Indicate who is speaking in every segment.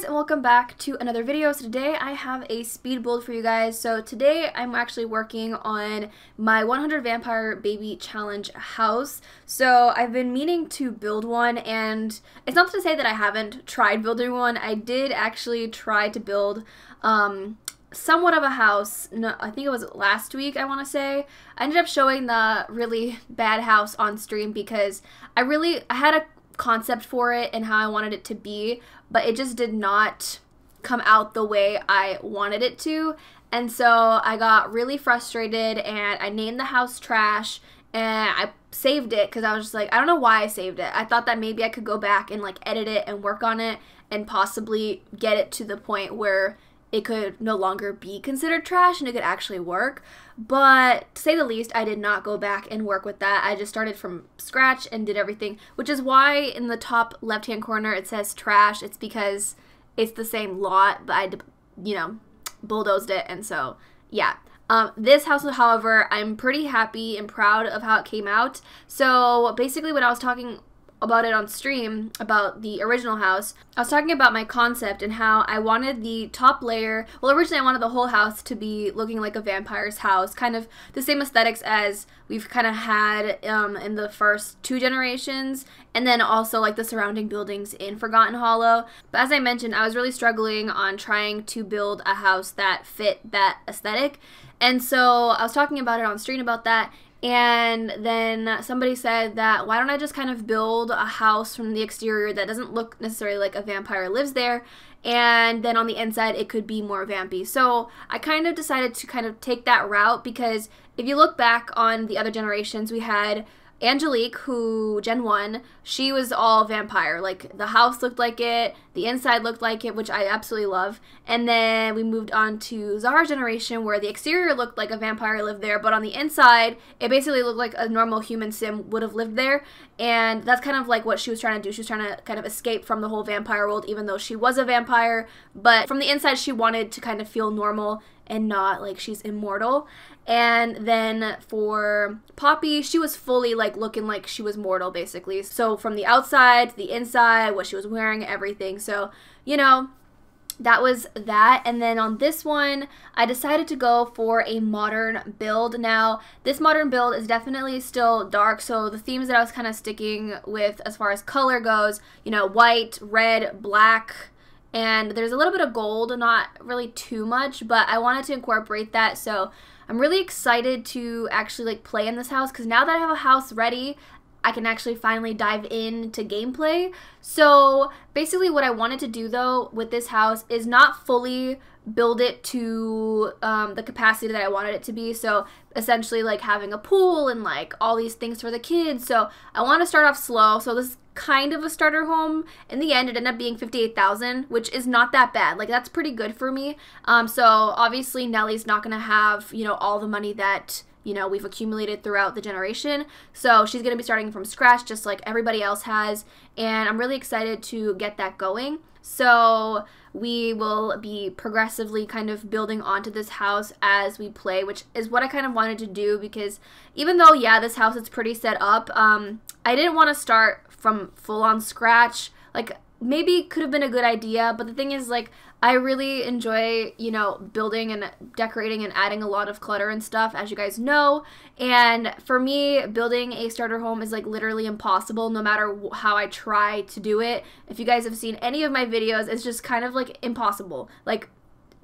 Speaker 1: guys, and welcome back to another video. So today I have a speed build for you guys. So today I'm actually working on my 100 Vampire Baby Challenge house. So I've been meaning to build one, and it's not to say that I haven't tried building one. I did actually try to build somewhat of a house. No, I think it was last week, I want to say. I ended up showing the really bad house on stream because I had a concept for it and how I wanted it to be, but it just did not come out the way I wanted it to. And so I got really frustrated and I named the house Trash, and I saved it because I was just like, I don't know why I saved it. I thought that maybe I could go back and like edit it and work on it and possibly get it to the point where it could no longer be considered trash and it could actually work. But to say the least, I did not go back and work with that. I just started from scratch and did everything, which is why in the top left-hand corner it says trash. It's because it's the same lot, but I, bulldozed it, and so, yeah. This house, however, I'm pretty happy and proud of how it came out. So basically when I was talking about it on stream, about the original house, I was talking about my concept and how I wanted the top layer, well, originally I wanted the whole house to be looking like a vampire's house, kind of the same aesthetics as we've kind of had in the first 2 generations, and then also like the surrounding buildings in Forgotten Hollow. But as I mentioned, I was really struggling on trying to build a house that fit that aesthetic, and so I was talking about it on stream about that. And then somebody said that why don't I just kind of build a house from the exterior that doesn't look necessarily like a vampire lives there, and then on the inside it could be more vampy. So I kind of decided to kind of take that route, because if you look back on the other generations, we had Angelique, who, Gen 1, she was all vampire. Like, the house looked like it, the inside looked like it, which I absolutely love. And then we moved on to Zara's generation, where the exterior looked like a vampire lived there, but on the inside, it basically looked like a normal human sim would have lived there. And that's kind of like what she was trying to do. She was trying to kind of escape from the whole vampire world, even though she was a vampire. But from the inside, she wanted to kind of feel normal and not like she's immortal. And then for Poppy, she was fully like looking like she was mortal, basically. So from the outside to the inside, what she was wearing, everything. So, that was that. And then on this one, I decided to go for a modern build. Now, this modern build is definitely still dark, so the themes that I was kind of sticking with as far as color goes, white, red, black, and there's a little bit of gold, not really too much, but I wanted to incorporate that. So I'm really excited to actually like play in this house, because now that I have a house ready, I can actually finally dive into gameplay. So basically what I wanted to do though with this house is not fully build it to the capacity that I wanted it to be. So essentially like having a pool and like all these things for the kids. So I want to start off slow. So this is kind of a starter home. In the end, it ended up being 58,000, which is not that bad. Like, that's pretty good for me. So obviously Nellie's not gonna have all the money that we've accumulated throughout the generation. So she's gonna be starting from scratch just like everybody else has, and I'm really excited to get that going. So we will be progressively kind of building onto this house as we play, which is what I kind of wanted to do, because even though, yeah, this house is pretty set up, I didn't want to start from full-on scratch. Like, maybe it could have been a good idea, but the thing is, like, I really enjoy, building and decorating and adding a lot of clutter and stuff, as you guys know. And for me, building a starter home is like literally impossible, no matter how I try to do it. If you guys have seen any of my videos, it's just kind of like impossible. Like,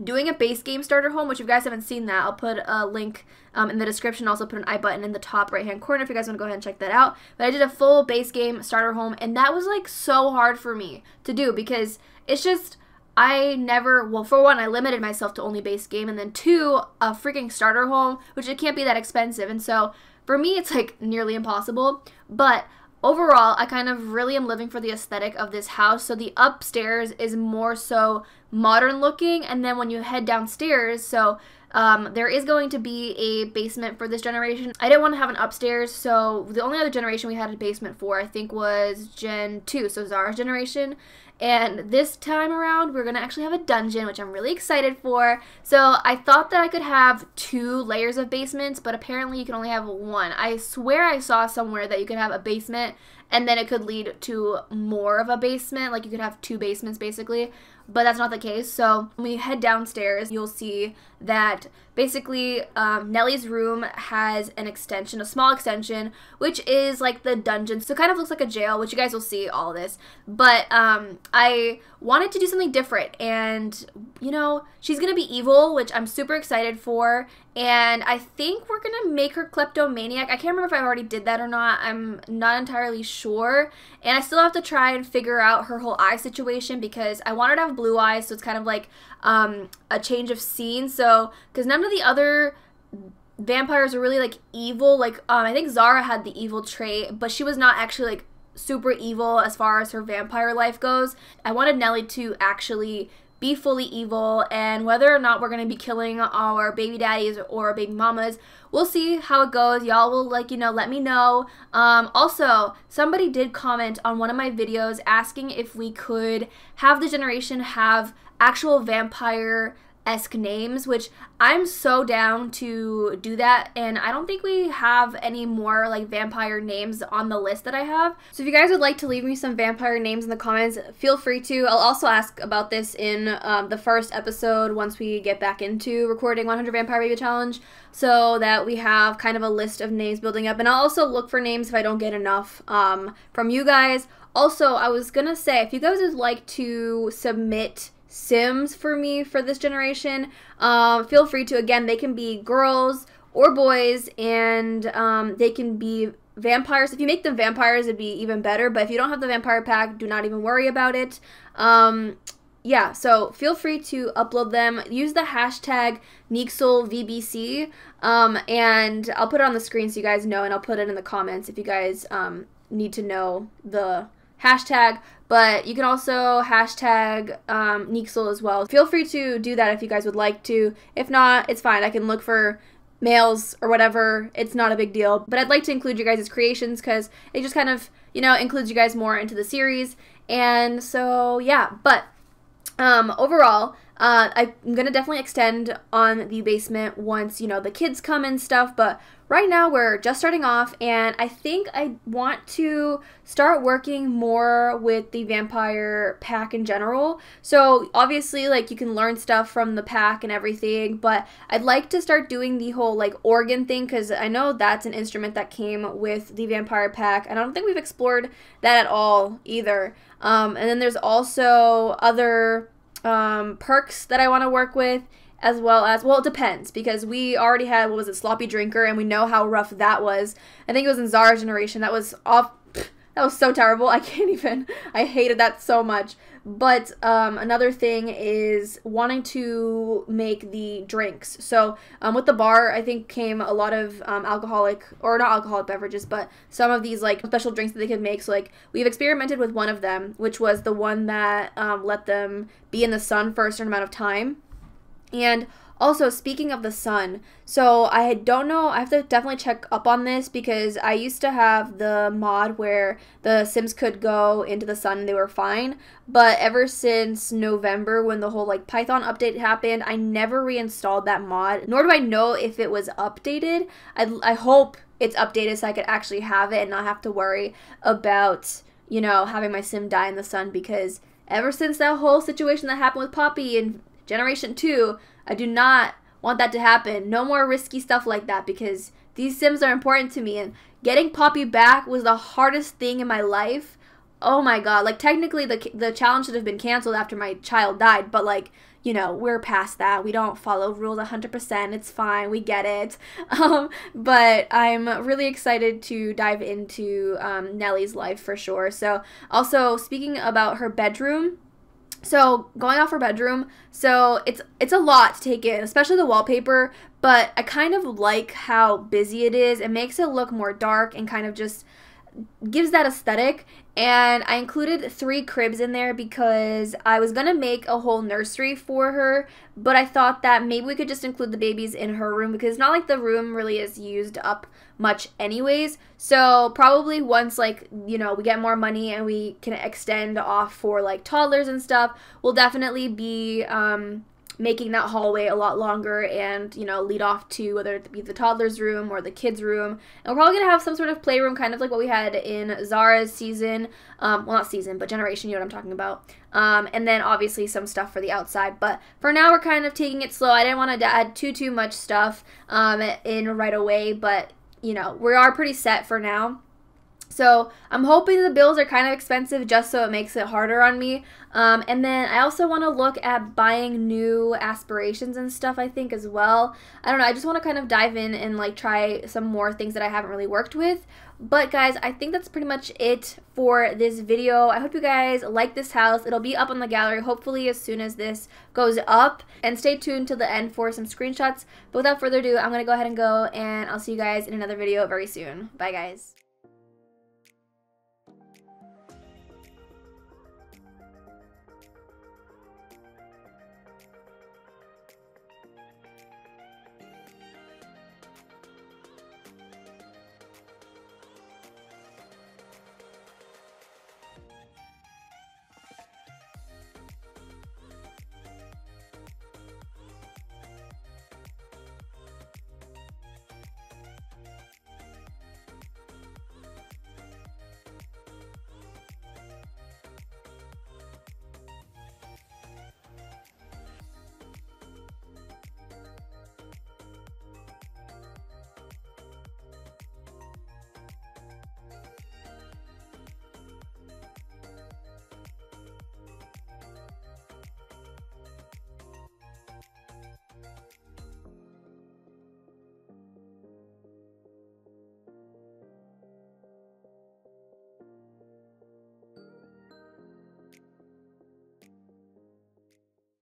Speaker 1: doing a base game starter home, which if you guys haven't seen that, I'll put a link in the description. Also put an I button in the top right hand corner if you guys want to go ahead and check that out. But I did a full base game starter home, and that was like so hard for me to do, because it's just, I never, well, for one, I limited myself to only base game, and then 2, a freaking starter home, which it can't be that expensive. And so for me, it's like nearly impossible. But overall, I kind of really am living for the aesthetic of this house. So the upstairs is more so modern looking, and then when you head downstairs, so there is going to be a basement for this generation. I didn't want to have an upstairs, so the only other generation we had a basement for, I think, was Gen 2, so Zara's generation. And this time around, we're going to actually have a dungeon, which I'm really excited for. So I thought that I could have 2 layers of basements, but apparently you can only have 1. I swear I saw somewhere that you could have a basement and then it could lead to more of a basement. Like you could have 2 basements basically, but that's not the case. So when we head downstairs, you'll see that basically Nellie's room has an extension, a small extension, which is like the dungeon. So it kind of looks like a jail, which you guys will see all this. But I wanted to do something different, and you know, she's gonna be evil, which I'm super excited for. And I think we're gonna make her kleptomaniac. I can't remember if I already did that or not. I'm not entirely sure. And I still have to try and figure out her whole eye situation, because I want her to have blue eyes, so it's kind of like a change of scene. So, because none of the other vampires are really like evil. Like I think Zara had the evil trait, but she was not actually like super evil as far as her vampire life goes. I wanted Nellie to actually be fully evil, and whether or not we're going to be killing our baby daddies or baby mamas, we'll see how it goes. Y'all will, like, you know, let me know. Also, somebody did comment on one of my videos asking if we could have the generation have actual vampire-esque names, which I'm so down to do that, and I don't think we have any more like vampire names on the list that I have. So if you guys would like to leave me some vampire names in the comments, feel free to. I'll also ask about this in the first episode once we get back into recording 100 Vampire Baby Challenge, so that we have kind of a list of names building up. And I'll also look for names if I don't get enough from you guys. Also, I was gonna say, if you guys would like to submit Sims for me for this generation, feel free to. Again, they can be girls or boys, and they can be vampires. If you make them vampires, it'd be even better, but if you don't have the vampire pack, do not even worry about it. Yeah, so feel free to upload them. Use the hashtag neecxle and I'll put it on the screen so you guys know, and I'll put it in the comments if you guys need to know the hashtag. But you can also hashtag neecxle as well. Feel free to do that if you guys would like to. If not, it's fine. I can look for males or whatever. It's not a big deal. But I'd like to include you guys' creations, because it just kind of, you know, includes you guys more into the series. And so, yeah. But overall, I'm going to definitely extend on the basement once, you know, the kids come and stuff. But right now we're just starting off, and I think I want to start working more with the vampire pack in general. So obviously, like, you can learn stuff from the pack and everything, but I'd like to start doing the whole like organ thing, because I know that's an instrument that came with the vampire pack, and I don't think we've explored that at all either. And then there's also other perks that I want to work with, as well as, well, it depends, because we already had, what was it, Sloppy Drinker, and we know how rough that was. I think it was in Zara's generation. That was off. That was so terrible. I can't even. I hated that so much. But another thing is wanting to make the drinks. So with the bar, I think came a lot of alcoholic, or not alcoholic beverages, but some of these like special drinks that they could make. So like we've experimented with one of them, which was the one that let them be in the sun for a certain amount of time. And also, speaking of the sun, so I don't know, I have to definitely check up on this, because I used to have the mod where the Sims could go into the sun and they were fine, but ever since November, when the whole like Python update happened, I never reinstalled that mod, nor do I know if it was updated. I hope it's updated so I could actually have it and not have to worry about, you know, having my Sim die in the sun, because ever since that whole situation that happened with Poppy in Generation 2, I do not want that to happen. No more risky stuff like that, because these Sims are important to me, and getting Poppy back was the hardest thing in my life. Oh my god, like technically the challenge should have been canceled after my child died, but like, you know, we're past that. We don't follow rules 100%. It's fine. We get it. But I'm really excited to dive into Nellie's life for sure. So also, speaking about her bedroom, so going off her bedroom, so it's a lot to take in, especially the wallpaper, but I kind of like how busy it is. It makes it look more dark and kind of just gives that aesthetic. And I included 3 cribs in there because I was gonna make a whole nursery for her, but I thought that maybe we could just include the babies in her room, because it's not like the room really is used up much anyways. So probably once, like, you know, we get more money and we can extend off for like toddlers and stuff, we'll definitely be making that hallway a lot longer and, you know, lead off to whether it be the toddler's room or the kids' room. And we're probably going to have some sort of playroom, kind of like what we had in Zara's season. Well, not season, but generation, you know what I'm talking about. And then obviously some stuff for the outside. But for now, we're kind of taking it slow. I didn't want to add too much stuff in right away, but, you know, we are pretty set for now. So I'm hoping the bills are kind of expensive just so it makes it harder on me. And then I also want to look at buying new aspirations and stuff, I think, as well. I don't know, I just want to kind of dive in and like try some more things that I haven't really worked with. But guys, I think that's pretty much it for this video. I hope you guys like this house. It'll be up on the gallery hopefully as soon as this goes up. And stay tuned till the end for some screenshots. But without further ado, I'm going to go ahead and go, and I'll see you guys in another video very soon. Bye guys.